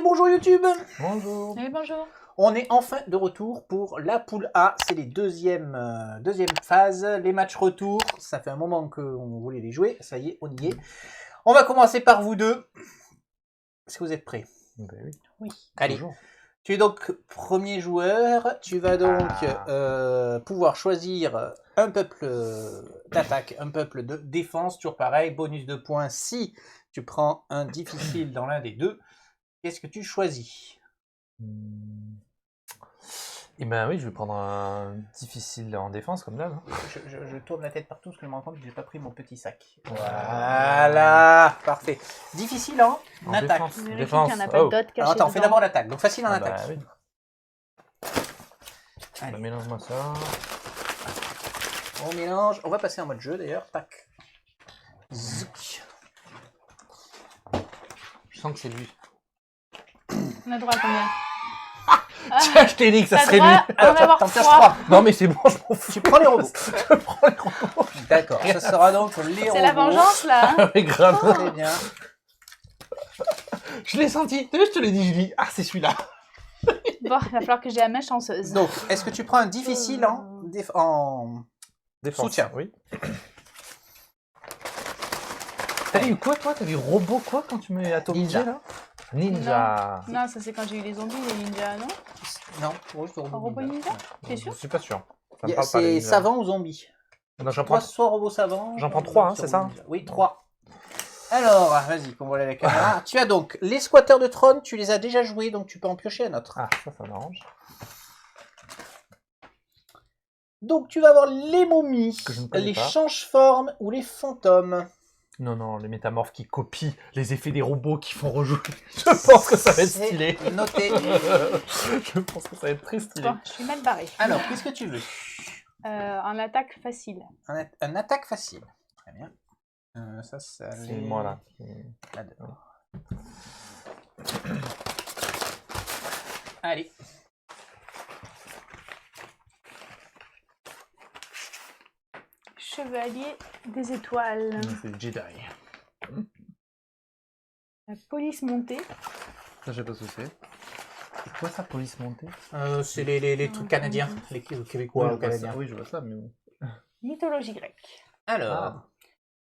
bonjour YouTube. Bonjour. Oui, bonjour. On est enfin de retour pour la poule A. C'est les deuxième phase, les matchs retour. Ça fait un moment qu'on voulait les jouer. Ça y est, on y est. On va commencer par vous deux. Est-ce que vous êtes prêts? Ben oui. Oui. Allez. Toujours. Tu es donc premier joueur. Tu vas donc pouvoir choisir un peuple d'attaque, un peuple de défense. Toujours pareil, bonus de points si tu prends un difficile dans l'un des deux. Qu'est-ce que tu choisis? Eh ben oui, je vais prendre un difficile en défense comme d'hab. Je tourne la tête partout parce que je me rends compte que j'ai pas pris mon petit sac. Voilà, parfait. Difficile en attaque. défense. Vérifie Défense. qu'il n'y en a pas d'autres cachés Alors attends, on fait dedans. d'abord l'attaque. Donc facile en Ah bah attaque. oui. Allez. Bah, mélange-moi ça. On mélange. On va passer en mode jeu d'ailleurs. Tac. Zouk. Je sens que c'est lui. On a droit à combien? Tiens, je t'ai dit que ça T'as serait droit lui. à en avoir t'en cherches 3. trois. Non mais c'est bon, je m'en fous. Tu prends les robots. Je prends les robots. D'accord. Ça sera donc les robots. C'est la vengeance là. Hein. Mais grave. Très bien. Je l'ai senti. Tu sais, je te l'ai dit, Julie. Ah, c'est celui-là. Bon, il va falloir que j'ai la main chanceuse. Donc, est-ce que tu prends un difficile en Défense. soutien? Oui. T'as eu quoi, toi? T'as eu robot quoi quand tu m'as atomisé Ninja. là? Ninja. Non, ça c'est quand j'ai eu les zombies, les ninjas, non? Non, oui, c'est Un robot ninja? T'es sûr? Je suis pas sûr. Ça me parle pas, les C'est ninjas. savant ou zombie? Non, j'en Toi, prends. soit robot savant. J'en prends soit 3, hein, sur c'est ça? ninja. Oui, 3. Alors, vas-y, qu'on voit la caméra. Tu as donc les squatteurs de trône, tu les as déjà joués, donc tu peux en piocher un autre. Ah, ça m'arrange. Donc tu vas avoir les momies, Que je ne connais les pas. change-formes ou les fantômes. Non, non, les métamorphes qui copient les effets des robots qui font rejouer. Je pense que ça va être C'est stylé. noté. Je pense que ça va être très stylé. Bon, je suis mal barrée. Alors, qu'est-ce que tu veux? En attaque facile. Un attaque facile. Très bien. Ça C'est moi là. Là-dedans. Allez. Chevalier des étoiles. C'est Jedi. La police montée. Ça, je sais pas ce que c'est. C'est quoi ça, police montée? C'est les trucs canadiens, les québécois ou canadiens. Oui, je vois ça, mais bon. Mythologie grecque. Alors,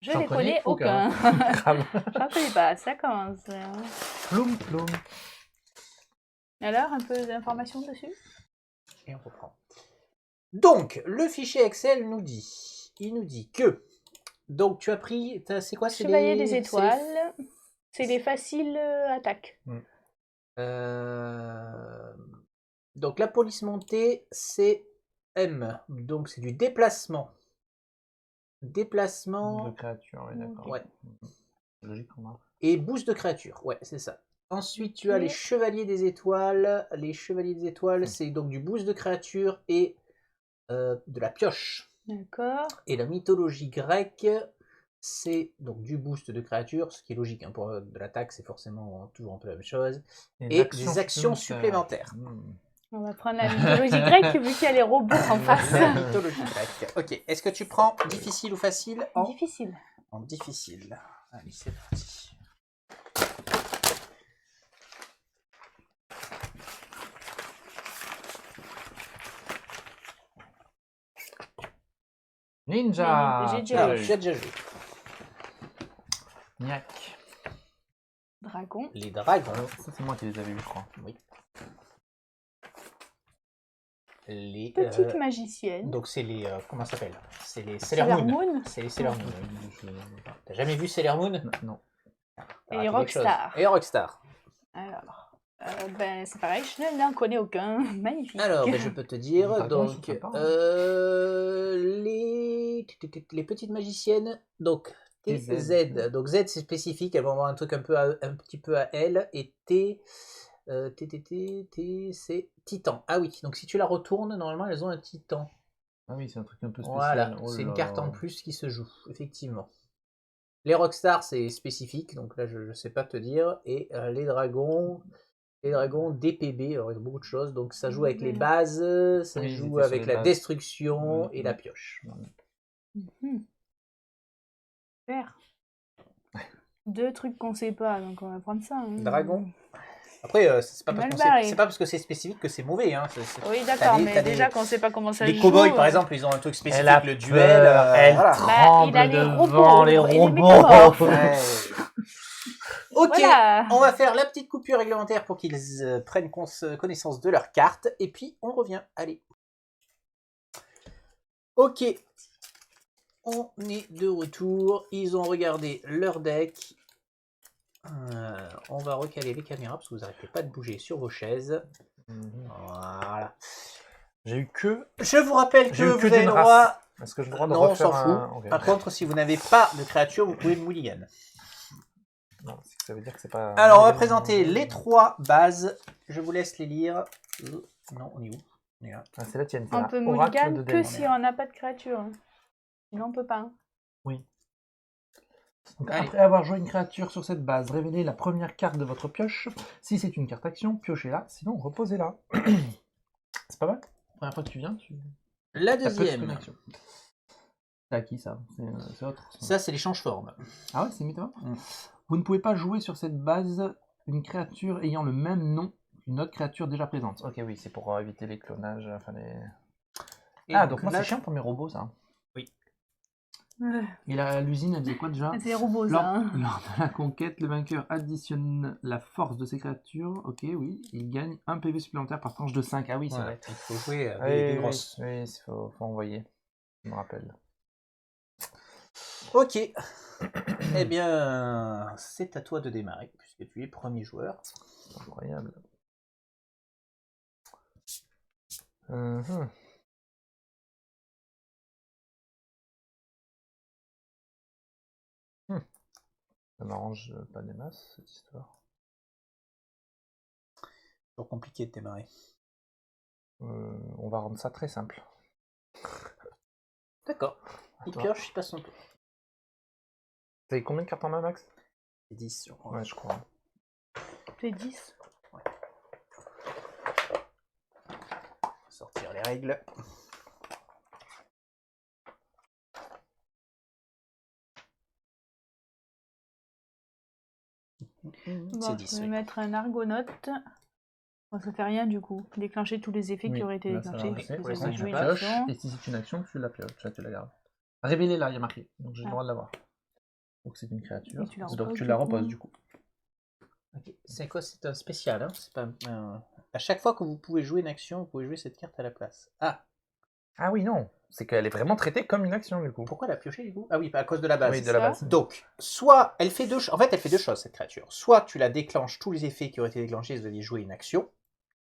Je J'en les connais connais aucun. Grave. J'en connais pas, ça commence. Ploum, ploum. Alors, un peu d'informations dessus? et on reprend. Donc, le fichier Excel nous dit, il nous dit que, donc tu as pris, c'est quoi? C'est Chevalier les- des c'est les- étoiles. C'est les faciles attaques. Donc la police montée, c'est M. Donc c'est du déplacement. Déplacement De créature, oui, d'accord. Ouais. Logique, on a. et boost de créature. Ouais, c'est ça. Ensuite, tu as Ok. les chevaliers des étoiles. Les chevaliers des étoiles, c'est donc du boost de créature et de la pioche. D'accord. Et la mythologie grecque, c'est donc du boost de créature, ce qui est logique. Hein, pour de l'attaque, c'est forcément toujours un peu la même chose. Et des actions supplémentaires. On va prendre la mythologie grecque vu qu'il y a les robots en face. La mythologie grecque. Ok, est-ce que tu prends difficile ou facile Difficile. en difficile? Allez, c'est parti. Ninja. J'ai déjà Alors, eu. tu as déjà joué. Niac. Dragon. Les dragons. Ça, c'est moi qui les avais eu, je crois. Oui. Les, Petite magicienne. donc c'est les comment ça s'appelle? C'est les Sailor Sailor Moon. Moon. C'est les Sailor Moon. T'as jamais vu Sailor Moon? Non. T'as Et raté Rockstar. quelque chose. Et Rockstar. Alors, ben c'est pareil, je n'en connais aucun. Magnifique. Alors, ben, je peux te dire, Dragon, donc, c'est sympa, les petites magiciennes, donc TZ. TZ. Donc Z c'est spécifique, elles vont avoir un truc un petit peu à elles, et T, c'est Titan. Ah oui, donc si tu la retournes, normalement elles ont un Titan. Ah oui, c'est un truc un peu spécial. Voilà, Oh c'est une là carte là. en plus qui se joue, effectivement. Les Rockstars c'est spécifique, donc là je ne sais pas te dire, et les dragons DPB, alors il y a beaucoup de choses, donc ça joue avec les bases, ça Oui, ils joue étaient sur avec les la bases. destruction et la pioche. Mhm. Super. Deux trucs qu'on sait pas, donc on va prendre ça. hein. Dragon. Après, c'est pas, Mal parce barré. c'est pas parce que c'est spécifique que c'est mauvais. Hein. Oui, d'accord, des- mais t'as des- déjà qu'on sait pas comment ça Les se cow-boys, joue, par exemple, ils ont un truc spécifique, Elle a le duel. peur, elle voilà. tremble il a les devant robots les et les robots. métamorphes. Ouais. Ok, Voilà. on va faire la petite coupure réglementaire pour qu'ils prennent connaissance de leurs cartes, et puis on revient. Allez. Ok, on est de retour. Ils ont regardé leur deck. On va recaler les caméras parce que vous n'arrêtez pas de bouger sur vos chaises. Voilà. J'ai eu que... Je vous rappelle que J'ai eu vous que avez d'une le race. droit. Est-ce que j'ai le droit de Non, on refaire s'en fout. un... Ok. Par contre, si vous n'avez pas de créature, vous pouvez mulligan. Non, ça veut dire que c'est pas... Alors, on va présenter les 3 bases. Je vous laisse les lire. Non, on est où? On est là. Ah, c'est la tienne, c'est On la peut Oracle mulligan de que Delme. si on n'a pas de créature. Sinon, on peut pas. Hein. Oui. Donc, Allez. après avoir joué une créature sur cette base, révélez la première carte de votre pioche. Si c'est une carte action, piochez-la, sinon reposez-la. C'est pas mal. Première fois que tu viens, tu... La t'as plus qu'une deuxième. action. C'est à qui ça? C'est autre. Ça, c'est l'échange forme. Ah ouais, c'est mytho. Mm. Vous ne pouvez pas jouer sur cette base une créature ayant le même nom qu'une autre créature déjà présente. Ok, oui, c'est pour éviter les clonages. Enfin, les... Et Ah, donc moi, là, c'est chiant pour mes robots, ça. Ouais. Et l'usine, elle disait quoi déjà? C'est des robots, Lors, ça. Hein. lors de la conquête, le vainqueur additionne la force de ses créatures. Ok, oui. Il gagne un PV supplémentaire par tranche de 5. Ah oui, c'est ouais, vrai. il faut jouer Oui, des oui, grosses. oui, il faut envoyer. Je me rappelle. Ok. Eh bien, c'est à toi de démarrer, puisque tu es premier joueur. C'est incroyable. Mhm. Ça m'arrange pas des masses, cette histoire. C'est toujours compliqué de démarrer. On va rendre ça très simple. D'accord. Il Attends. pioche, il passe son tour. T'as combien de cartes en main, Max? 10, je crois. Ouais, je crois. C'est 10. Sortir les règles. Bon, C'est je 10, vais oui. mettre un argonaute. Bon, ça fait rien du coup. Déclencher tous les effets qui auraient été là, ça va déclenchés. rester. Vous pour avez l'instant, joué je une Pioche, action. et si c'est une action, tu la pioches, tu la gardes. Révélez là, il y a marqué. Donc j'ai le Ah. droit de l'avoir. Donc c'est une créature. Et tu la Donc reposes, tu du la coup. reposes du coup. Ok. C'est quoi? C'est un spécial. Hein, c'est pas, à chaque fois que vous pouvez jouer une action, vous pouvez jouer cette carte à la place. Ah, Ah oui, non. C'est qu'elle est vraiment traitée comme une action du coup. pourquoi la piocher du coup? Ah oui, à cause de la base. Oui, de la ça. base. Donc, soit elle fait deux choses. En fait, elle fait deux choses cette créature. Soit tu la déclenches, tous les effets qui auraient été déclenchés, vous aviez joué une action.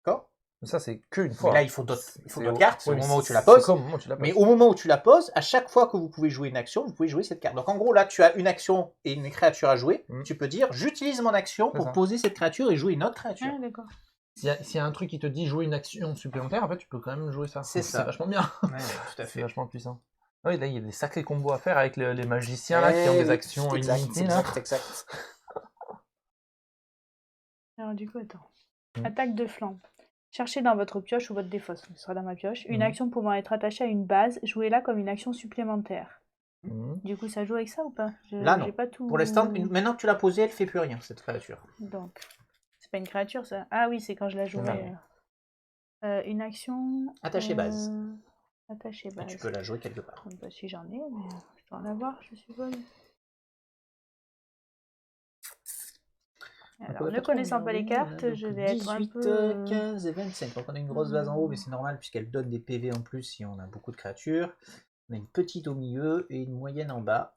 D'accord? Mais ça, c'est qu'une Mais fois. là, il faut d'autres C'est cartes oui, au mais moment où tu la c'est poses. comme au moment où tu la poses. Mais au moment où tu la poses, à chaque fois que vous pouvez jouer une action, vous pouvez jouer cette carte. Donc en gros, là, tu as une action et une créature à jouer. Mm. Tu peux dire, j'utilise mon action C'est pour ça. poser cette créature et jouer une autre créature. Ah, d'accord. S'il y a un truc qui te dit jouer une action supplémentaire, en fait, tu peux quand même jouer ça. C'est ça. C'est vachement bien. Ouais, tout à C'est fait. vachement puissant. Ah oui, là, il y a des sacrés combos à faire avec les magiciens là, qui ont Eh des oui, actions exact, illimitées. Là. exact. Alors du coup, attends. Mm. Attaque de flanc. Cherchez dans votre pioche ou votre défausse. Ce sera dans ma pioche. Une Mhm. action pouvant être attachée à une base. Jouez-la comme une action supplémentaire. Mhm. Du coup, ça joue avec ça ou pas? Là, non. J'ai pas tout. Pour l'instant, maintenant que tu l'as posée, elle fait plus rien, cette créature. Donc, c'est pas une créature ça. Ah oui, c'est quand je la jouais. Une action. Attachée base. Attachée Et base. tu peux la jouer quelque part. Bah, si j'en ai, mais je dois en avoir, je suppose. Alors, ne connaissant pas les cartes, je vais être un 18, peu. 15 et 25. Donc on a une grosse base en haut, mais c'est normal puisqu'elle donne des PV en plus si on a beaucoup de créatures. On a une petite au milieu et une moyenne en bas.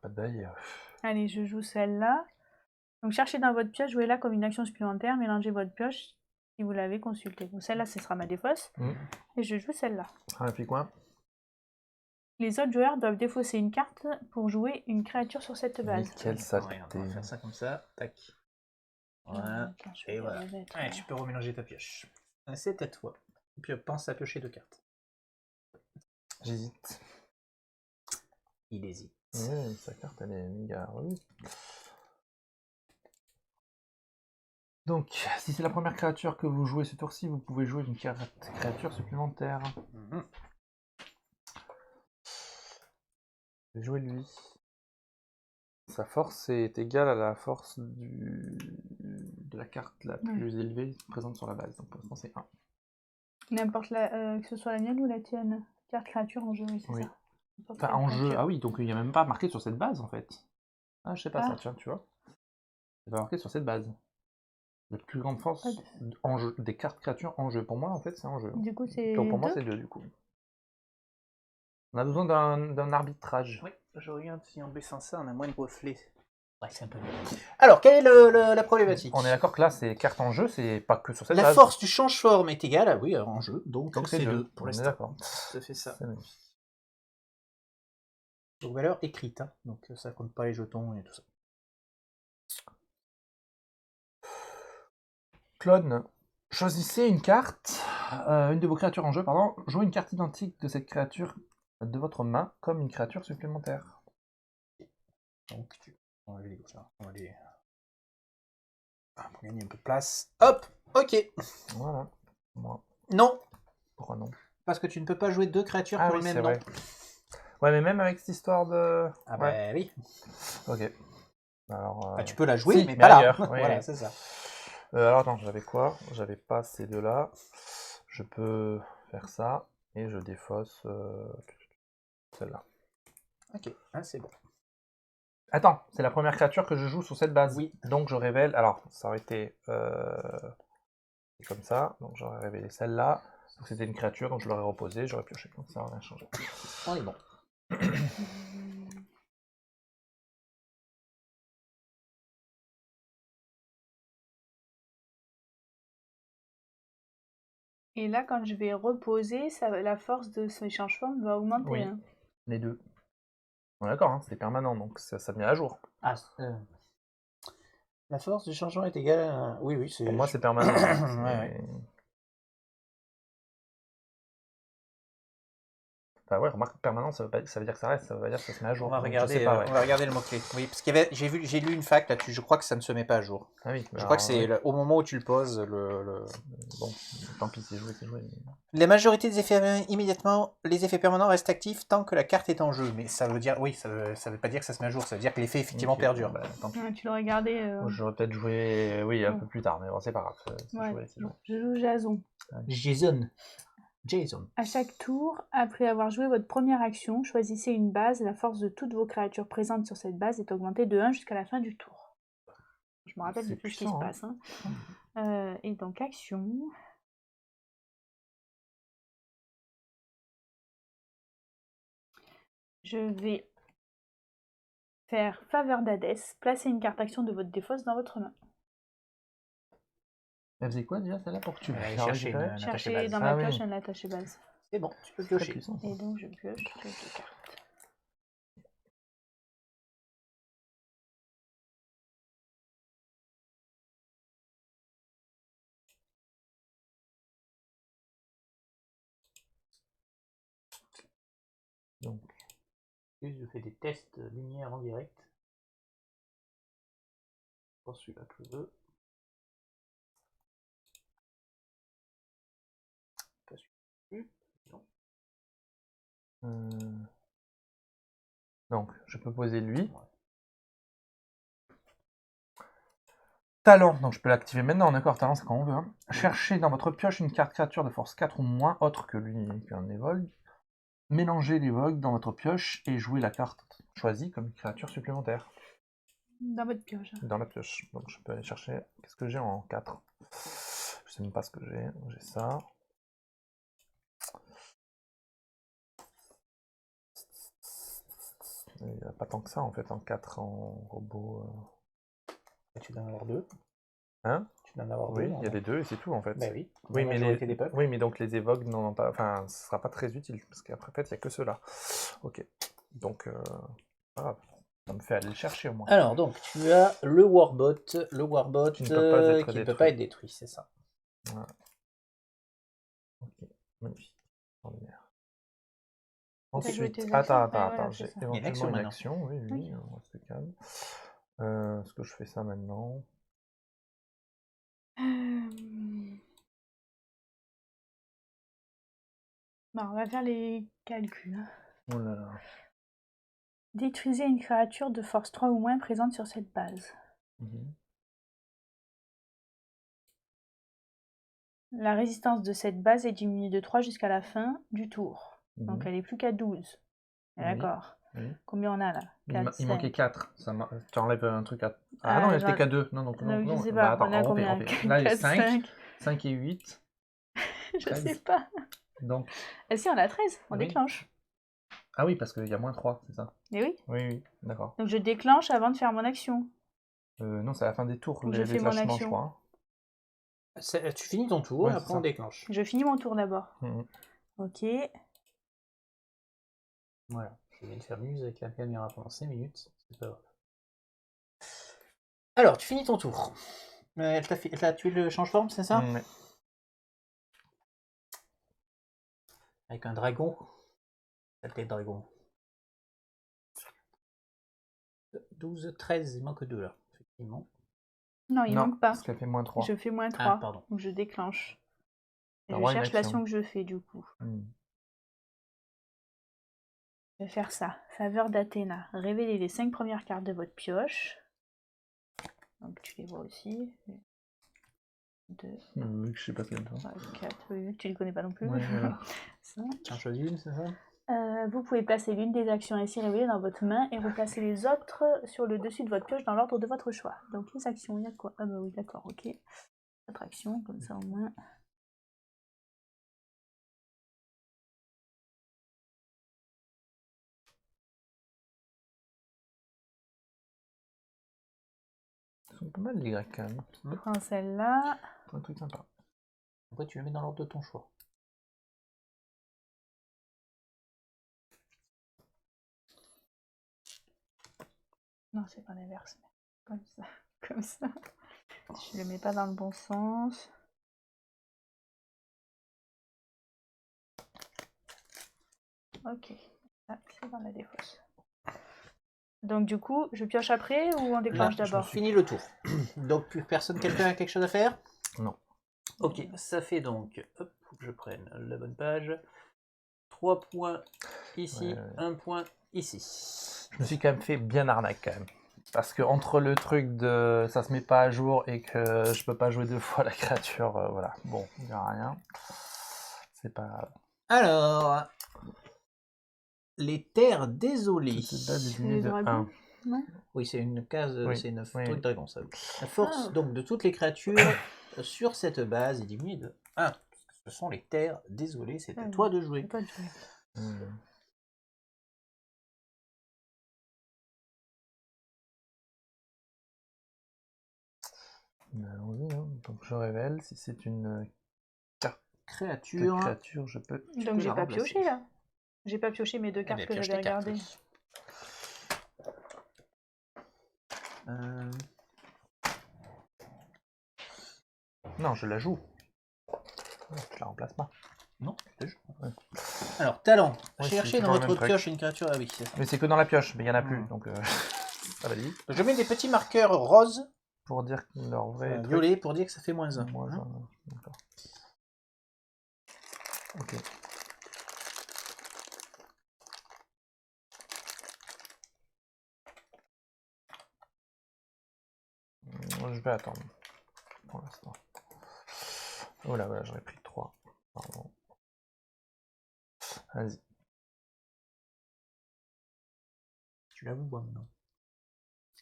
Pas de bail. Allez, je joue celle-là. Donc, cherchez dans votre pioche, jouez-la comme une action supplémentaire. Mélangez votre pioche si vous l'avez consultée. Donc, celle-là, ce sera ma défausse. Et je joue celle-là. Ah, puis quoi? Les autres joueurs doivent défausser une carte pour jouer une créature sur cette base. Quelle Regarde, on va saleté. faire ça comme ça. Tac. Voilà. Attends, je vais Et les voilà. remettre, Allez, tu peux remélanger ta pioche. C'est à toi. Et puis pense à piocher 2 cartes. J'hésite. Il hésite. Oui, sa carte, elle est méga relou. Donc, si c'est la première créature que vous jouez ce tour-ci, vous pouvez jouer une créature supplémentaire. Mhm. Je vais jouer lui. Sa force est égale à la force de la carte la plus élevée présente sur la base. Donc pour l'instant, c'est 1. N'importe que ce soit la mienne ou la tienne. Carte créature en jeu, oui, c'est Oui. ça. N'importe Enfin, quelle en jeu. créature. Ah oui, donc il n'y a même pas marqué sur cette base en fait. Ah, je sais pas Ah. ça, tiens, tu vois. C'est pas marqué sur cette base. La plus grande force en jeu, des cartes créatures en jeu. Pour moi, en fait, c'est en jeu. Du coup, c'est Donc pour moi, 2. c'est 2 du coup. On a besoin d'un arbitrage. Oui, je regarde si en baissant ça, on a moins de reflets. Ouais, c'est un peu mieux. Alors, quelle est la problématique? On est d'accord que là, c'est cartes en jeu, c'est pas que sur cette La base. force du change-forme est égale à, oui, en jeu, donc c'est c'est 2 2 pour on est l'instant. d'accord. Ça fait ça. C'est magnifique. Donc valeur écrite, hein. Donc ça compte pas les jetons et tout ça. Clone, choisissez une carte, une de vos créatures en jeu, pardon. Jouez une carte identique de cette créature de votre main comme une créature supplémentaire. Donc on va les ça. On va les... pour gagner un peu de place. Hop, ok. Voilà. Moi. Non. Pourquoi non? Parce que tu ne peux pas jouer 2 créatures pour oui, le même c'est nom. vrai. Ouais, mais même avec cette histoire de... Ah ouais. bah oui. Ok. Alors, Bah, tu peux la jouer, si, mais pas là. ailleurs. Oui, Voilà, oui. c'est ça. Alors attends, j'avais quoi? J'avais pas ces deux-là. Je peux faire ça et je défausse celle-là. Ok, ah, c'est bon. Attends, c'est la première créature que je joue sur cette base. Oui. Donc je révèle. Alors, ça aurait été comme ça. Donc j'aurais révélé celle-là. Donc c'était une créature, donc je l'aurais reposée, j'aurais pioché. Donc ça n'a rien changé. On est bon. Et là, quand je vais reposer, la force de ce change-forme va augmenter. Oui. Hein. Les deux. Bon, d'accord, hein, c'est permanent, donc ça met à jour. Ah, la force du changement est égale à... Oui, oui, c'est... Pour moi, c'est permanent. Hein, ouais. Enfin, ouais, remarque, permanent, ça veut dire que ça reste, ça veut dire que ça se met à jour. On va Donc, regarder, je sais pas, ouais. on va regarder le mot-clé. Oui, parce qu'il y avait, j'ai lu une fact là-dessus, je crois que ça ne se met pas à jour. Ah oui, Je crois que c'est au moment où tu le poses, Bon, tant pis, c'est joué, c'est joué. La majorité des effets immédiatement, les effets permanents restent actifs tant que la carte est en jeu. Mais ça veut dire, oui, ça veut pas dire que ça se met à jour, ça veut dire que l'effet effectivement Ok, perdure. bah, tant pis. Ah, tu l'aurais gardé. J'aurais peut-être joué, oui, un Ouais. peu plus tard, mais bon, c'est pas grave. C'est Ouais. joué, c'est joué. Bon, je joue Jason. Jason. À chaque tour, après avoir joué votre première action, choisissez une base. La force de toutes vos créatures présentes sur cette base est augmentée de 1 jusqu'à la fin du tour. Je me rappelle de tout ce qui se passe. Hein. Et donc, action. Je vais faire faveur d'Hadès. Placez une carte action de votre défausse dans votre main. Elle faisait quoi déjà celle-là pour que tu Elle allait la chercher récupérer? une- Cherchez base. dans ma Ah oui. pioche un attaché base. C'est bon, tu peux Très piocher. puissant. Et donc, je pioche les 2 cartes. Donc, je fais des tests lumière en direct. Pour celui-là que je veux. Pas celui-là. Non. Donc, je peux poser lui. Talent, donc je peux l'activer maintenant, d'accord, talent c'est quand on veut. Hein. Cherchez dans votre pioche une carte créature de force 4 ou moins, autre que lui, qu'un évogue. Mélangez les vogues dans votre pioche et jouez la carte choisie comme une créature supplémentaire. Dans votre pioche. Dans la pioche. Donc je peux aller chercher. Qu'est-ce que j'ai en 4? Je sais même pas ce que j'ai. J'ai ça. Il n'y a pas tant que ça en fait en 4 en robot. Et tu dois en avoir 2. Hein? Tu dois en avoir 2. Oui, il y a les 2 et c'est tout en fait. Bah oui. Oui, mais donc les évoques n'en ont pas. Enfin, ce sera pas très utile parce qu'après, en fait, il n'y a que ceux-là. Ok. Donc, ça me fait aller le chercher au moins. Alors, donc, tu as le Warbot qui ne peut pas être détruit, c'est ça. Voilà. Ok, magnifique. Ordinaire. Ensuite, attends, j'ai éventuellement une action. Oui, on reste calme. Est-ce que je fais ça maintenant? Bon, on va faire les calculs. Oh là là. Détruisez une créature de force 3 ou moins présente sur cette base. La résistance de cette base est diminuée de 3 jusqu'à la fin du tour. Donc elle est plus qu'à 12. D'accord. Oui. Combien on a là? 4, Il manquait 4. Tu enlèves un truc à... Ah, non, il j'en- était qu'à 2. Non, je sais Bah, pas, attends, on a on combien? paie. Là, il y a 4, 5. 5 et 8. Je 13. sais pas. Donc... Si, on a 13, on Oui. déclenche. Ah oui, parce qu'il y a moins 3, c'est ça? Et oui. Oui, d'accord. Donc je déclenche avant de faire mon action. Non, c'est à la fin des tours, Donc les je fais mon déclenchements, je action. crois. Tu finis ton tour, Ouais, et c'est après ça. on déclenche. Je finis mon tour d'abord. Mhm. Ok. Voilà. Je viens de faire muse avec la caméra pendant 5 minutes. C'est pas grave. Alors, tu finis ton tour. Elle t'a tué le change-forme, c'est ça? Ouais. Avec un dragon. Saleté de dragon. 12, 13, il manque 2 là, effectivement. Non, il Non, manque pas. parce qu'elle fait moins 3. Je fais moins 3. Ah, pardon. Donc je déclenche. Et T'as je droit à une cherche action. l'action que je fais du coup. Je vais faire ça. Faveur d'Athéna. Révélez les 5 premières cartes de votre pioche. Donc tu les vois aussi. 2, Je sais pas ce qu'il y a dedans. 3, 4. Oui, tu les connais pas non plus. Ouais, voilà. 5. Tu en choisis une, c'est ça? Vous pouvez placer l'une des actions ainsi révélées dans votre main et replacer les autres sur le dessus de votre pioche dans l'ordre de votre choix. Donc les actions, il y a quoi? Ah bah oui, d'accord, ok. 4 actions, comme ça au moins. Ils sont pas mal les Grecs quand même. Je prends celle-là. Un truc sympa. Après, tu le mets dans l'ordre de ton choix. Non, c'est pas l'inverse. Comme ça. Comme ça. Je le mets pas dans le bon sens. Ok. Ah, c'est dans la défausse. Donc du coup, je pioche après ou on déclenche d'abord? Fini le tour. Donc, plus personne, quelqu'un a quelque chose à faire? Non. Ok, ça fait donc, hop, faut que je prenne la bonne page. 3 points ici, 1 point ici. Je me suis quand même fait bien arnaque quand même. Parce que entre le truc de ça se met pas à jour et que je peux pas jouer 2 fois la créature, voilà. Bon, il n'y a rien. C'est pas... Alors, les terres désolées. Cette base est diminuée de 1. Ouais. Oui, c'est une case, Oui, c'est une oui. truc dragon, ça. La force donc de toutes les créatures sur cette base est diminuée de 1. Ce sont les terres désolées, c'est à toi de jouer. C'est toi de jouer. Allons-y, hein. Donc je révèle, si c'est une Créature. créature, je peux... Donc j'ai pas pioché là. J'ai pas pioché mes 2 cartes que j'avais regardées. Non, je la joue. Je la remplace pas. Non, je la joue. Ouais. Alors, talent. Ouais, Cherchez c'est dans toujours le votre même pioche une créature. Ah oui, c'est ça. Mais c'est que dans la pioche, mais il n'y en a plus, donc ça va vite. Je mets des petits marqueurs roses, Pour dire que leur vrai truc... violet, pour dire que ça fait -1. Moins Hein. 1, d'accord. Ok. Je vais attendre pour l'instant. Voilà, voilà, j'aurais pris 3. Pardon. Vas-y. Tu l'avoues, moi, maintenant.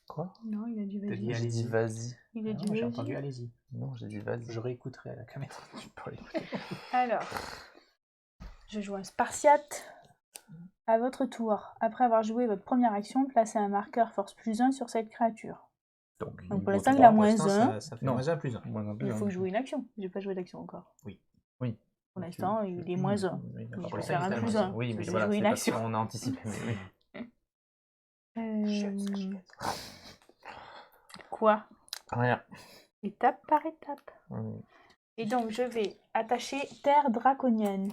Quoi? Non, il a dit T'as vas-y. dit J'ai dit vas-y. Il a dit J'ai vas-y. entendu allez-y. Non, j'ai dit vas-y. Je réécouterai à la caméra. Tu peux l'écouter. Alors, je joue un Spartiate. À votre tour, après avoir joué votre première action, placez un marqueur force +1 sur cette créature. Donc pour l'instant, il a -1. Ça fait Non. -1 plus 1. Il faut que je joue une action. J'ai pas joué d'action encore. Oui. Oui. Pour l'instant, il est -1. Oui, Mais je pour vais l'instant, faire il un est à +1. Oui, mais Je vais voilà, jouer c'est une parce action. qu'on a anticipé. Mais oui. Quoi? Rien. Étape par étape. Oui. Et donc, je vais attacher Terre draconienne.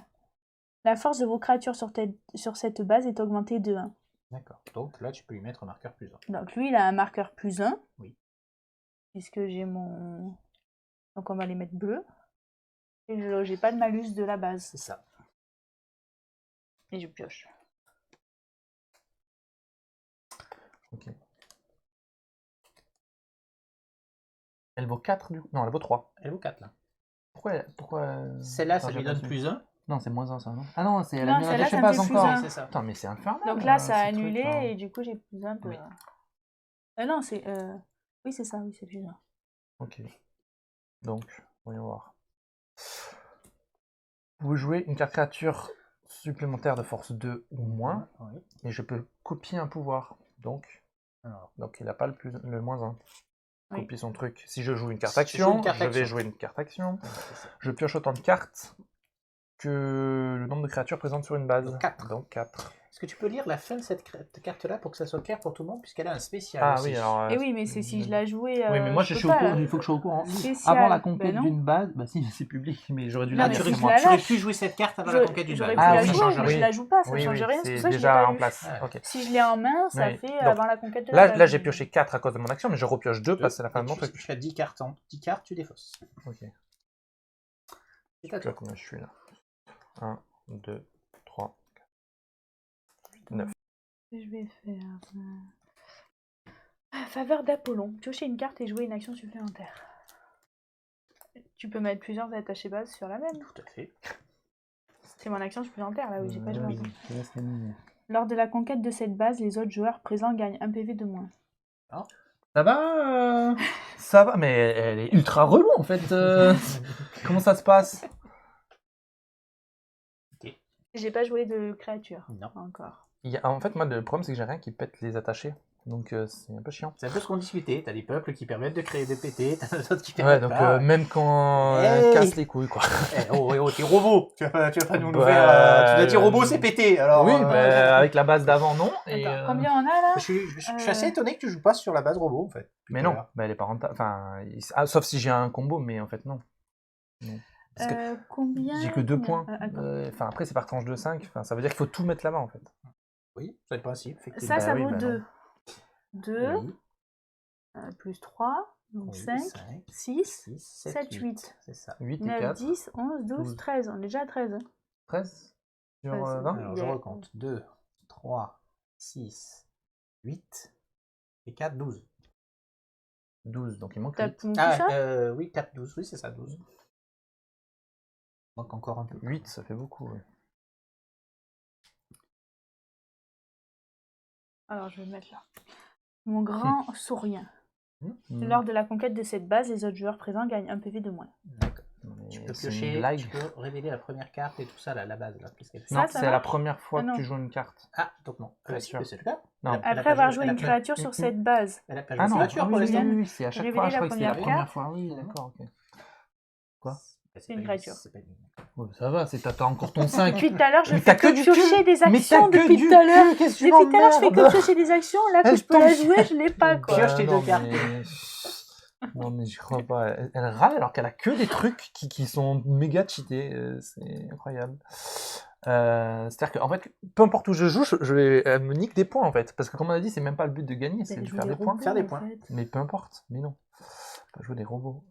La force de vos créatures sur cette base est augmentée de 1. D'accord. Donc là, tu peux lui mettre un marqueur +1. Donc lui, il a un marqueur +1. Oui. Puisque j'ai mon... Donc on va les mettre bleus. Et je n'ai pas de malus de la base. C'est ça. Et je pioche. Ok. Elle vaut 4 du coup? Non, elle vaut 3. Elle vaut 4 là. Pourquoi Celle-là, Attends, ça j'ai lui pas donne su. plus 1. Non, c'est -1 ça, non? Ah non, c'est elle Non, a mis un celle-là, attaché ça me base fait plus encore. un. C'est ça. Putain, mais c'est infernal. Donc là, ça a ces trucs, annulé là. et du coup, j'ai plus un peu. Oui. Non, c'est. Oui, c'est ça, oui, c'est plus un. Ok. Donc, voyons voir. Vous jouez une carte créature supplémentaire de force 2 ou moins, Oui. et je peux copier un pouvoir. Donc il n'a pas le -1. Oui. Copie son truc. Si je joue une carte Si tu joues action, une carte je vais action. jouer une carte action. Ouais, c'est ça. Je pioche autant de cartes que le nombre de créatures présentes sur une base. Donc 4. Donc 4. Est-ce que tu peux lire la fin de cette carte-là pour que ça soit clair pour tout le monde, puisqu'elle a un spécial Ah aussi. oui, alors. Et oui, mais c'est si je la jouais. Oui, mais moi je peux suis au pas, courant, là. il faut que je sois au courant. Spécial. Avant la Ben conquête non. d'une base, bah si, c'est public, mais j'aurais dû Non, la mais dire. si c'est je moi. la Tu aurais lâche. pu jouer cette carte avant la conquête d'une J'aurais balle. pu Ah la oui, jouer, ça change mais rien. je la joue pas, ça Oui, change oui, rien, c'est c'est pour ça que je l'ai déjà pas en eu. place. Ouais. Ok. Si je l'ai en main, ça Oui. fait Donc, avant la conquête de la Là, base. là j'ai pioché 4 à cause de mon action, mais je repioche 2 parce que c'est la fin de mon truc. Tu as 10 cartes, 10 cartes, tu défausses. Ok. C'est à Tu vois toi. combien je suis là? 1, 2, 3, 4, 9. Je vais faire. Faveur d'Apollon. Piocher une carte et jouer une action supplémentaire. Tu peux mettre plusieurs attachés bases sur la même. Tout à fait. C'est mon action supplémentaire là où j'ai pas joué. oui. Encore. Lors de la conquête de cette base, les autres joueurs présents gagnent un PV de moins. Ça va Ça va, mais elle est ultra relou en fait. Comment ça se passe? J'ai pas joué de créature. Non. Encore. En fait, moi, le problème, c'est que j'ai rien qui pète les attachés. Donc, c'est un peu chiant. C'est un peu ce qu'on discutait. T'as des peuples qui permettent de créer, de péter, t'as d'autres qui Ouais, permettent donc pas. même quand Hey casse les couilles, quoi. Oh, t'es robot. Tu vas pas nous Bah, faire. Tu vas dire robot, c'est pété. Alors, oui, bah, avec la base d'avant, non. Et, Attends, combien on a là? Je suis assez étonné que tu joues pas sur la base robot en fait. Mais non, bah, elle est pas rentable. Enfin, sauf si j'ai un combo, mais en fait, non. Parce que Combien? j'ai que 2 points. Attends. Enfin, après, c'est par tranche de 5. Enfin, ça veut dire qu'il faut tout mettre là-bas, en fait. Oui, c'est le principe. Effectivement. Ça oui, vaut bah 2. 2 Oui, plus 3, donc oui, 5, 6, 6, 7, 8. C'est ça. 8 et 9, 4. 10, 11, 12, 12. 13. On est déjà à 13. 13 sur Ouais, c'est 20. Alors, je recompte. 2, 3, 6, 8 et 4, 12. 12, donc il manque T'as 8. tout ça? Oui, 4, 12. Oui, c'est ça, 12. Il manque encore un peu. 8, ça fait beaucoup, ouais. Alors, je vais le mettre là. Mon grand sourien. Mmh. Lors de la conquête de cette base, les autres joueurs présents gagnent un PV de moins. D'accord. Mais Tu peux c'est une piocher, blague. tu peux révéler la première carte et tout ça, la base. Là, qu'est-ce qu'elle fait Non, ça c'est la marche première fois Ah, que non. tu joues une carte. Ah, donc non. Bien Si, sûr. c'est le cas. Non. Elle a Après pas avoir joué- joué une créature sur cette base, Elle a pas Ah joué non, de créature ah pour oui, l'instant. oui, c'est à chaque Révéler fois. Je la crois que c'était la première première fois. Oui, d'accord, ok. Quoi? C'est une pas créature. c'est pas une- Ouais, ça va, t'as encore ton 5. Depuis tout à l'heure, je Mais fais t'as que que du piocher cul. des Mais actions t'as que depuis du tout à l'heure. cul, qu'est-ce que tu Depuis tout à l'heure, je fais que m'emmerdes? piocher des actions. Là, que Elle je peux la tombe. jouer, je l'ai pas, quoi. Pioche tes non, deux cartes. mais- Non, mais j'y crois pas. Elle râle alors qu'elle a que des trucs qui sont méga cheatés. C'est incroyable. C'est-à-dire qu'en fait, peu importe où je joue, elle me nique des points, en fait. Parce que, comme on a dit, c'est même pas le but de gagner, c'est Elle de joue faire des points. robots, Faire des en points. fait. Mais peu importe, mais non. Pas jouer des robots.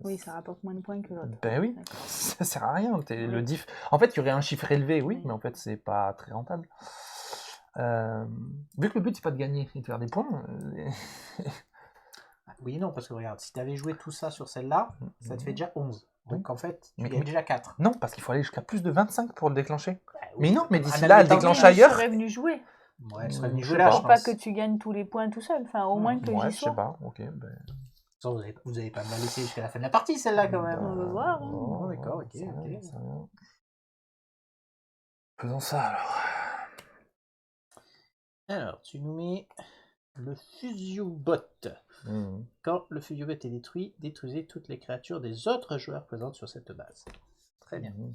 Oui, ça rapporte moins de points que l'autre. Ben oui, D'accord. ça sert à rien. Oui. Le diff. En fait, il y aurait un chiffre élevé, oui, Oui. mais en fait, c'est pas très rentable. Vu que le but, c'est pas de gagner et de faire des points. Oui, non, parce que regarde, si tu avais joué tout ça sur celle-là, ça te fait déjà 11. Donc en fait, tu Mais- gagnes déjà 4. Non, parce qu'il faut aller jusqu'à plus de 25 pour le déclencher. Mais non, mais d'ici En là, elle admettant- déclenche Oui, mais ailleurs. Je serais venu jouer. Ouais, elle serait venue Je jouer sais là, pas. je Faut pas pense. que tu gagnes tous les points tout seul. Enfin, au moins que Ouais, j'y je sais sois. pas. Ok. Ben... Ça, vous avez pas me la laisser jusqu'à la fin de la partie, celle-là, quand même. On va voir, hein. Oh, d'accord, ok, ça va, ok. ça va. Faisons ça alors. Alors, tu nous mets le Fusiobot. Mhm. Quand le Fusiobot est détruit, détruisez toutes les créatures des autres joueurs présentes sur cette base. Très bien. Mhm.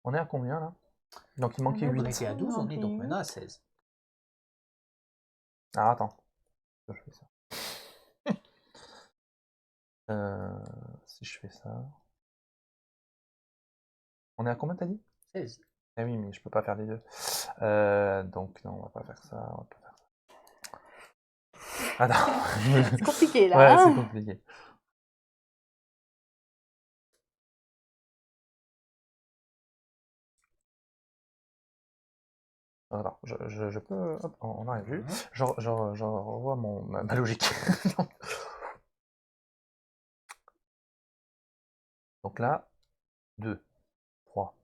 On est à combien là? Donc il manquait On est 8. On était à 12, on est donc maintenant à 16. Ah, attends. Je fais ça. Si je fais ça. On est à combien t'as dit? 16. Ah oui, mais je peux pas faire les deux. Donc non, on va pas faire ça. On va pas faire ça. Attends. C'est compliqué là. Ouais, hein. c'est compliqué. Attends, je peux... Hop, on a vu. Je revois ma logique. Donc là, 2, 3,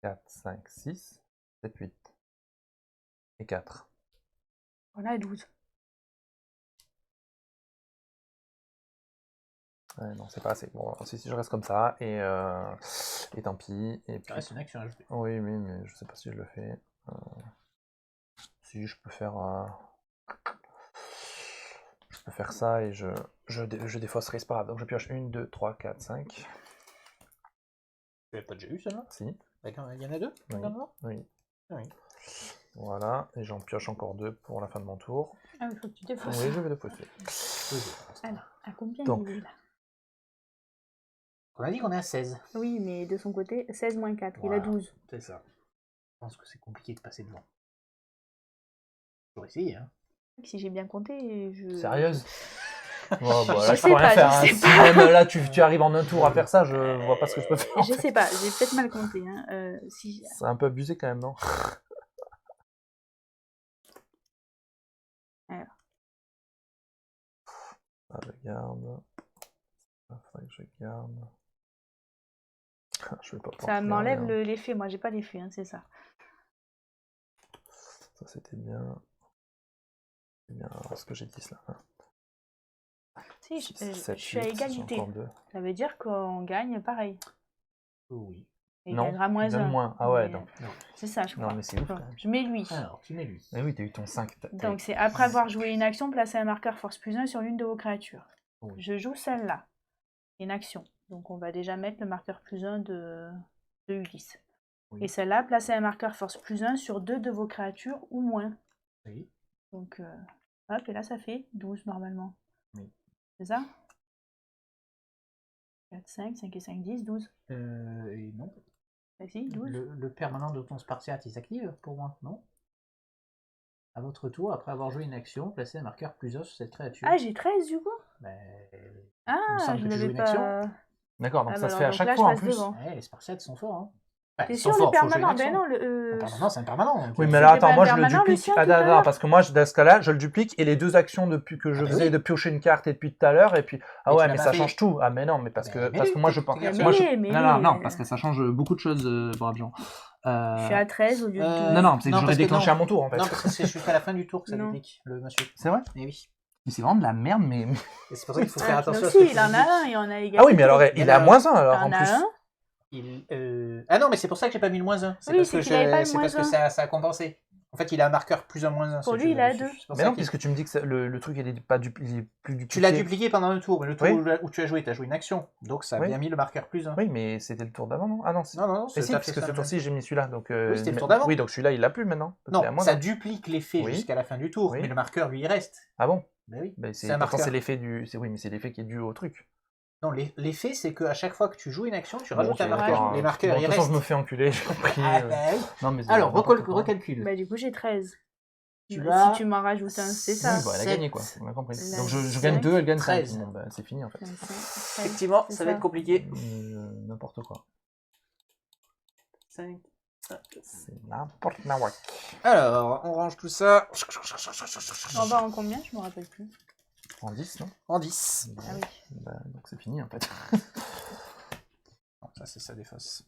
4, 5, 6, 7, 8 et 4. Voilà, 12. Ouais, non, c'est pas assez. Bon, si je reste comme ça, et tant pis. Et puis... c'est une action à ajouter. Oui, mais je sais pas si je le fais. Si je peux faire... Je peux faire ça et je défausserai, c'est pas grave. Donc je pioche 1, 2, 3, 4, 5. Tu l'as pas déjà eu celle-là? Si. Il y en a 2? Oui. Oui. Ah oui. Voilà, et j'en pioche encore 2 pour la fin de mon tour. Ah, il faut que tu défausses. Oui, je vais défausser. Alors, à combien Donc. il est là? On a dit qu'on est à 16. Oui, mais de son côté, 16 moins 4, Voilà. il a 12. C'est ça. Je pense que c'est compliqué de passer devant. Pour essayer, hein. Si j'ai bien compté, je... Sérieuse? Bon, bah, Je là, sais peux rien pas, faire. je Hein. sais Si pas. même là, tu arrives en un tour à faire ça, je vois pas ce que je peux faire. En Je fait. sais pas, j'ai peut-être mal compté. Hein. Si... C'est un peu abusé quand même, non? Alors. Ah, je garde. Il faudrait que je garde. Je vais pas Ça m'enlève l'effet, moi j'ai pas l'effet, hein, c'est ça. Ça c'était bien. C'est bien ce que j'ai dit là. Si, je suis à égalité. Ça veut dire qu'on gagne pareil. Oui. Et il gagnera moins 1. Moins. Ah ouais, donc. C'est ça, je crois. Non, mais c'est ouf. Je mets lui. Alors, tu mets lui. Mais oui, t'as eu ton 5. Donc c'est après avoir joué une action, placez un marqueur force plus 1 sur l'une de vos créatures. Oui. Je joue celle-là. Une action. Donc on va déjà mettre le marqueur plus 1 de Ulysse. Oui. Et celle-là, placez un marqueur force plus 1 sur 2 de vos créatures ou moins. Oui. Donc, hop, et là ça fait 12 normalement. Oui. C'est ça? 4, 5, 5 et 5, 10, 12. Et non. Bah si, 12. Le permanent de ton Spartiate, il s'active pour moi, non? À votre tour, après avoir joué une action, placez un marqueur plus 1 sur cette créature. Ah, j'ai 13 du coup? Ah, je l'avais pas... D'accord, donc ça se fait à chaque fois en plus. Ouais, les Spartiates sont forts, hein. T'es sûr le permanent? Ben non, le permanent, c'est un permanent. Oui, mais là, attends, moi je le duplique. Attends, parce que moi, dans ce cas-là, je le duplique et les 2 actions depuis que je faisais de piocher une carte et depuis tout à l'heure, et puis. Ah ouais, mais ça change tout. Ah, mais non, mais parce que moi je pense. Non, parce que ça change beaucoup de choses, braves gens. Je suis à 13 au lieu de... Non, c'est que j'aurais déclenché à mon tour en fait. Non, parce que c'est jusqu'à la fin du tour que ça duplique, le monsieur. C'est vrai? Eh oui. Mais c'est vraiment de la merde, mais. Et c'est pour ça qu'il faut faire attention à ce que il en a un, il en a également. Ah oui, mais alors il est à moins 1 alors en plus. Ah non, mais c'est pour ça que j'ai pas mis le moins 1. C'est parce que ça a compensé. En fait, il a un marqueur plus 1 moins 1. Pour lui, il a 2. Mais non, puisque tu me dis que le truc il est plus dupliqué. Tu l'as dupliqué pendant le tour, mais le tour où tu as joué une action. Donc ça a bien mis le marqueur plus 1. Oui, mais c'était le tour d'avant, non? Ah non, non, c'est si, parce que ce tour-ci j'ai mis celui-là. Donc, oui, c'était le tour d'avant. Oui, donc celui-là il l'a plus maintenant. Non, ça duplique l'effet jusqu'à la fin du tour, mais le marqueur lui il reste. Ah bon? Ben oui. C'est l'effet du. Oui, mais c'est l'effet qui est dû au truc. Non, l'effet, c'est qu'à chaque fois que tu joues une action, tu rajoutes un marqueur. Les marqueurs, ils restent. De toute façon, je me fais enculer, j'ai compris. Ah, bah oui. Non, mais alors, recalcule. Bah, du coup, j'ai 13. Si tu m'en rajoutes un, c'est ça. Oui, bah, elle a gagné, quoi. On a compris. Donc, je gagne 2, elle gagne 13. Bon, bah, c'est fini, en fait. Effectivement, ça va être compliqué. N'importe quoi. 5. C'est n'importe quoi. Alors, on range tout ça. On va en combien? Je me rappelle plus. En 10, non? En 10. Ah oui. Donc c'est fini en fait. Non, ça c'est ça défausse.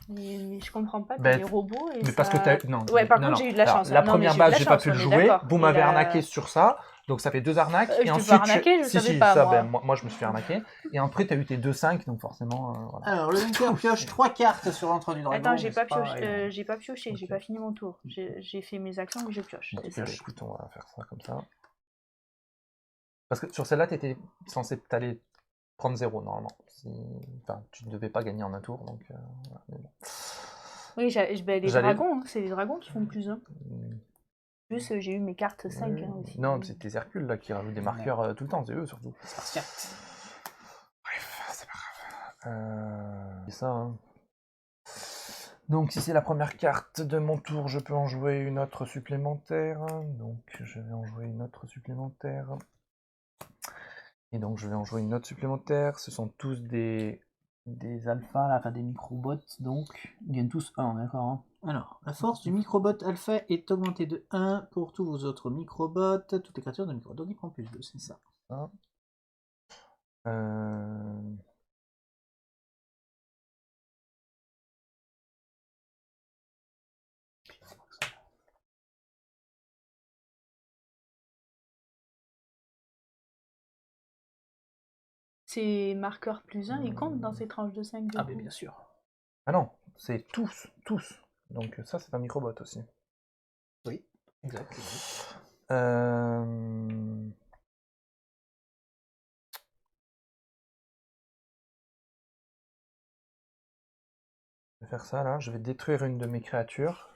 Mais je comprends pas, t'as les robots et mais ça... parce que t'as... Non. Ouais, par contre j'ai eu de la chance. La première base, j'ai pas pu le jouer. Vous m'avez arnaqué sur ça. Donc ça fait 2 arnaques. Et ensuite, arnaqué, je savais pas, ça, moi. Moi je me suis fait arnaquer. Et après t'as eu tes 2-5, donc forcément... voilà. Alors le vainqueur pioche 3 cartes sur l'entrée du dragon. Attends, j'ai pas pioché, okay. J'ai pas fini mon tour. J'ai fait mes actions, mais je pioche. Bon, écoute, on va faire ça comme ça. Parce que sur celle-là, t'étais censé t'aller prendre 0 normalement. Enfin, tu ne devais pas gagner en un tour, donc... voilà, mais bon. Oui, les dragons, c'est les dragons qui font plus 1. Plus, j'ai eu mes cartes 5 aussi. Non, mais c'est tes Hercules là qui rajoutent des marqueurs tout le temps, c'est eux surtout. Spartiate. Bref, c'est pas grave. C'est ça, hein. Donc, si c'est la première carte de mon tour, je peux en jouer une autre supplémentaire. Donc, je vais en jouer une autre supplémentaire. Et donc, je vais en jouer une autre supplémentaire. Ce sont tous des alphas, là, enfin des microbots, donc. Ils gagnent tous 1, d'accord, hein. Alors, la force du microbot alpha est augmentée de 1 pour tous vos autres microbots, toutes les créatures de micro. Donc il prend plus 2, c'est ça. Ces marqueurs plus 1, ils comptent dans ces tranches de 5 Ah, mais bien sûr. Ah non, c'est tous. Donc ça, c'est un microbot aussi. Oui, exact. Je vais faire ça là, je vais détruire une de mes créatures.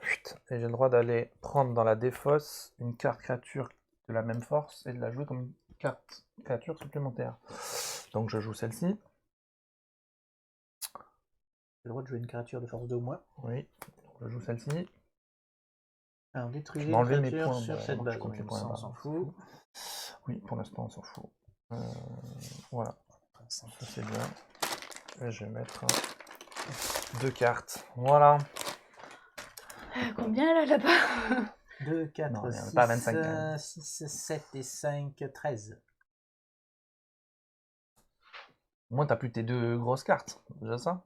Et j'ai le droit d'aller prendre dans la défausse une carte créature de la même force et de la jouer comme une carte créature supplémentaire. Donc je joue celle-ci. J'ai le droit de jouer une créature de force 2 ou moins. Oui, je joue celle-ci. Alors détruire Je vais une enlever mes créature points. sur Bon, cette je base. compte les Oui, points ça, on là-bas. s'en fout. Oui, pour l'instant, on s'en fout. Voilà, ça c'est bien. Et je vais mettre 2 cartes. Voilà. Combien là-bas 2, 4, Non, il y en a 6, pas 25, hein. 6, 7 et 5, 13. Au moins, t'as plus tes 2 grosses cartes. C'est déjà ça.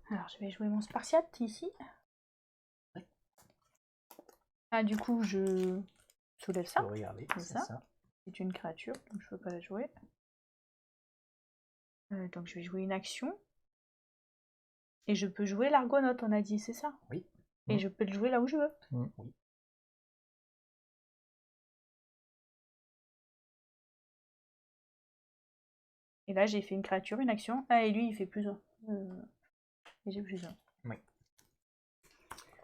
Alors, je vais jouer mon Spartiate ici. Ah, du coup, je soulève ça. Regardez, c'est ça. C'est une créature, donc je ne peux pas la jouer. Donc, je vais jouer une action. Et je peux jouer l'Argonaute, on a dit, c'est ça? Oui. Et je peux le jouer là où je veux. Oui. Et là, j'ai fait une créature, une action. Ah, et lui, il fait plus 1. Et j'ai plus 1. Oui.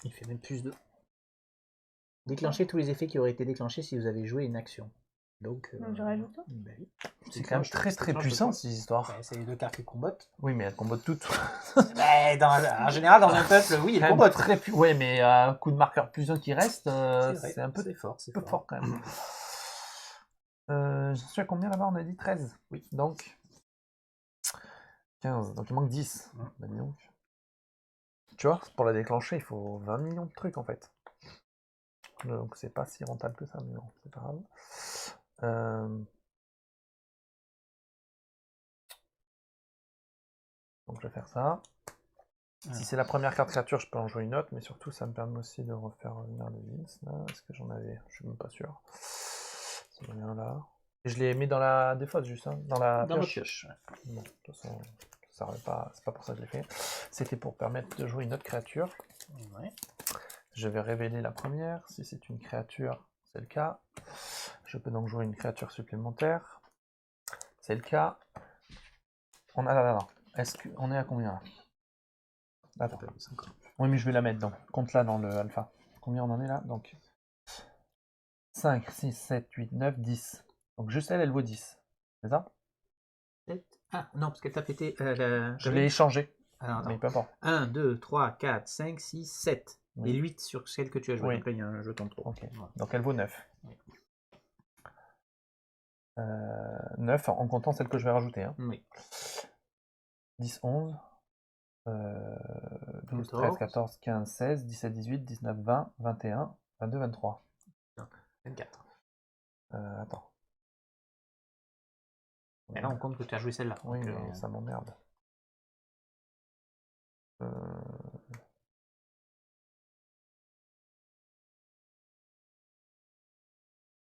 Il fait même plus 2. Déclenchez tous les effets qui auraient été déclenchés si vous avez joué une action. Donc, je rajoute ça ben oui. C'est quand même très puissant ces histoires. Ouais, c'est les 2 cartes qui combattent. Oui, mais elles combattent toutes. En général, dans un peuple, oui, elles combattent. Ouais, mais à coup de marqueur plus 1 qui reste, c'est un peu fort. C'est peu fort quand même. Je suis à combien là-bas? On a dit 13. Oui. Donc 15. Donc il manque 10. Bah, dis donc. Tu vois, pour la déclencher, il faut 20 millions de trucs en fait. Donc c'est pas si rentable que ça, mais bon, c'est pas grave. Donc je vais faire ça. Si c'est la première carte créature, je peux en jouer une autre, mais surtout ça me permet aussi de refaire venir le Vince. Est-ce que j'en avais? Je suis même pas sûr. Ça vient là. Et je l'ai mis dans la défausse juste, hein, dans la pioche. Bon, de toute façon, ça pas, c'est pas pour ça que je l'ai fait. C'était pour permettre de jouer une autre créature. Ouais. Je vais révéler la première. Si c'est une créature, c'est le cas. Je peux donc jouer une créature supplémentaire. C'est le cas. Est-ce qu'on est à combien là? Attends. Oui, mais je vais la mettre donc. Compte là dans le alpha. Combien on en est là? Donc 5, 6, 7, 8, 9, 10. Donc juste elle vaut 10. C'est ça? Ah, non, parce qu'elle t'a pété. Je l'ai échangé. Mais peu importe. 1, 2, 3, 4, 5, 6, 7. Oui. Et 8 sur celle que tu as jouée. Oui. Donc là, il y a un jeton trop. Okay. Donc elle vaut 9. Oui. 9 en comptant celle que je vais rajouter. Hein. Oui. 10, 11, 12, 13, 14, 15, 16, 17, 18, 19, 20, 21, 22, 23. 24. Attends. Mais là, on compte que tu as joué celle-là. Oui, mais ça m'emmerde.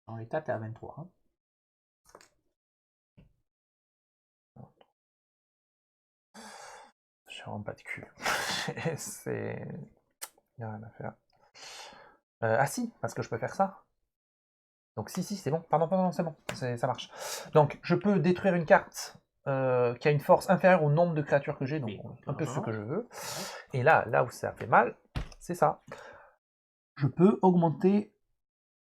En l'état, tu es à 23. Hein. Je rentre pas de cul. C'est... Il n'y a rien à faire. Ah si, parce que je peux faire ça. Donc si, c'est bon. Pardon, c'est bon. Ça marche. Donc, je peux détruire une carte qui a une force inférieure au nombre de créatures que j'ai, donc un peu ce que je veux. Et là où ça fait mal, c'est ça. Je peux augmenter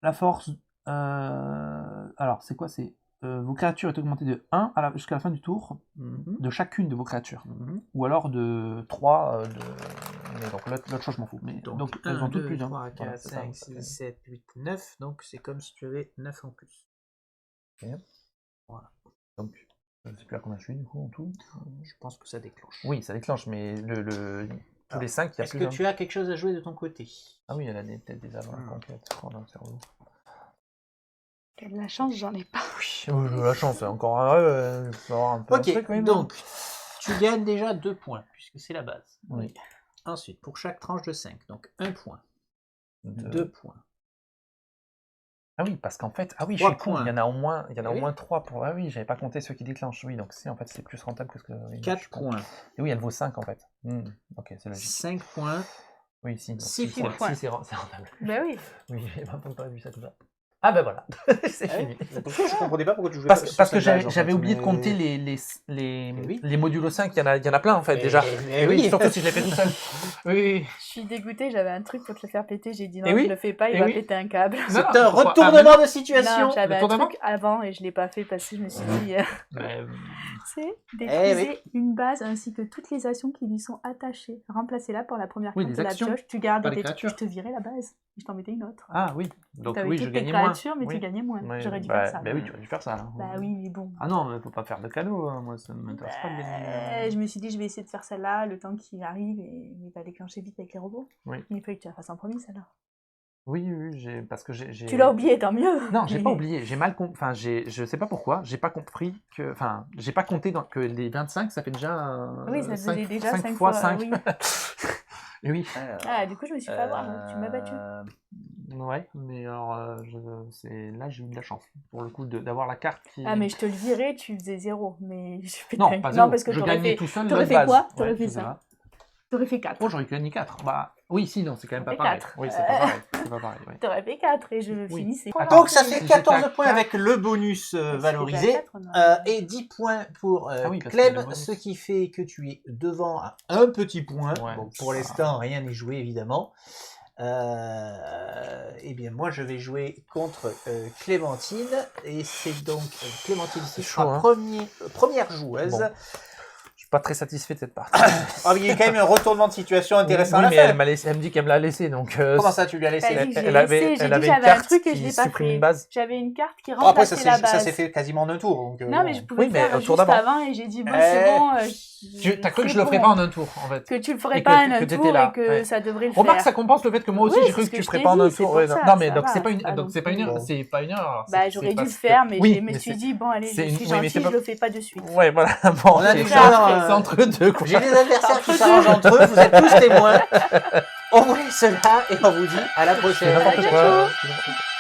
la force... Alors, c'est quoi? C'est vos créatures est augmentée de 1 jusqu'à la fin du tour de chacune de vos créatures. Ou alors de 3 mais donc l'autre chose je m'en fous. Mais, donc elles ont toutes plus d'un. 3, 4, 5, 6, 7, 8, 9. Donc c'est comme si tu avais 9 en plus. Okay. Voilà. Donc je ne sais plus à combien je suis du coup en tout. Je pense que ça déclenche. Oui, ça déclenche, mais tous les 5, il y a Est-ce plus que tu as quelque chose à jouer de ton côté? Ah oui, elle a peut-être des avant conquêtes. Oh, dans le cerveau. T'as de la chance, j'en ai pas. Oui, j'ai la chance, encore avoir un peu. Ok, donc tu gagnes déjà 2 points, puisque c'est la base. Oui. Ensuite, pour chaque tranche de 5, donc 1 point, 2 2 points. Ah oui, parce qu'en fait, je suis 3 con, points. il y en a au moins, Oui. 3 pour. Ah oui, j'avais pas compté ceux qui déclenchent. Oui, donc en fait c'est plus rentable que ce que. 4 points. Et oui, elle vaut 5 en fait. Ok, c'est logique. 5 points. Oui, si. 6 si, points. c'est rentable. Ben oui. Oui, j'ai pas vu ça comme ça. Ah ben voilà, c'est Ah oui. fini. C'est pour ça que je comprenais pas pourquoi tu jouais Parce sur que cette page, en j'avais fait, oublié de mais- compter oui. les modules 5, il y en a plein en fait déjà. Mais oui. Surtout si je l'ai fait tout seul. Oui. Je suis dégoûtée, j'avais un truc pour te le faire péter, j'ai dit non, Et oui. je le fais pas, il Et va oui. péter un câble. C'est Non, un pourquoi? retournement de Non, situation. j'avais un Retournement truc avant et je l'ai pas fait parce que je me suis dit, c'est détruisez une base ainsi que toutes les actions qui lui sont attachées. Remplacez-la par la première Oui, carte les de la actions, pioche, tu gardes pas les tes trucs, créatures. je te virais la base et je t'en mettais une autre. Ah oui, donc T'avais oui, toutes je tes gagnais moins. créatures, mais Oui. tu gagnais moins. Ouais, J'aurais dû bah, faire ça. bah oui, tu aurais dû faire ça. Là. Bah oui, mais bon. Ah non, mais faut pas faire de cadeau, hein. Moi ça ne m'intéresse pas de gagner. Je me suis dit, je vais essayer de faire celle-là le temps qu'il arrive et il va déclencher vite avec les robots. Oui. Mais il fallait que tu la fasses en premier, celle-là. Oui, parce que j'ai. Tu l'as oublié, tant mieux. Non, j'ai pas oublié, j'ai mal compris. Enfin, je sais pas pourquoi, j'ai pas compris que. Enfin, j'ai pas compté que les 25, ça fait déjà. Oui, ça faisait déjà 5 fois fois, 5. oui. Et oui. Ah, du coup, je me suis fait avoir, tu m'as battu. Ouais, mais alors, là, j'ai eu de la chance. Pour le coup, d'avoir la carte qui. Ah, mais je te le virais, tu faisais 0. Mais je fais Non, pas 0. parce que je t'aurais gagnais fait... tout seul. T'aurais fait base. quoi? T'aurais Ouais, fait c'est ça. T'aurais fait 4. Oh, j'aurais gagné 4. Bah, oui, si, non, c'est quand même pas fait pareil. 4. Oui, c'est pas pareil. C'est pas pareil, ouais. T'aurais fait 4 et je Oui. finissais. Attends, Donc ça Si fait j'étais à 14 points 4, avec le bonus valorisé C'était à 4, et 10 points pour oui, parce qu'il y a Clem, le bonus. ce qui fait que tu es devant à un petit point. Ouais. Bon, pour l'instant, rien n'est joué évidemment. Eh bien, moi, je vais jouer contre Clémentine et c'est donc Clémentine qui chaud, sera hein. première joueuse. Bon. Je suis pas très satisfait de cette partie. Ah, mais il y a quand même un retournement de situation intéressant Oui, à mais faire. elle me dit qu'elle me l'a laissé, donc. Comment ça, tu lui as laissé T'as dit que j'ai elle avait- laissé, j'ai elle dit avait que une j'avais un carte truc et je qui l'ai pas supprime fait. une base. J'avais une carte qui Bon, après, remplaçait la base. ça s'est fait quasiment en un tour. Donc, Non, mais je pouvais Oui, le mais faire au tour juste d'avant. avant et j'ai dit, bon, c'est bon. T'as cru que je le ferais pas en un tour, en fait. Que tu le ferais Et pas que en un t'étais tour là, et que ouais. ça devrait le Remarque, faire. ça compense le fait que moi aussi Oui, j'ai cru c'est que ce tu que ferais je pas en t'ai un dit, tour. c'est Ouais, pour non, ça, mais ça donc va, c'est pas une, c'est pas donc non c'est pas une plus- heure, c'est pas une heure. Bah, j'aurais dû le faire, mais Oui, je me mais suis c'est- dit, bon, allez, je c'est suis oui, mais gentille, c'est je pas- le fais pas de suite. Ouais, voilà. Bon, On a c'est du c'est genre, entre deux, quoi. j'ai des adversaires qui s'arrangent entre eux, vous êtes tous témoins. On vous laisse là et on vous dit à la C'est prochaine. n'importe À quoi. bientôt. C'est n'importe quoi.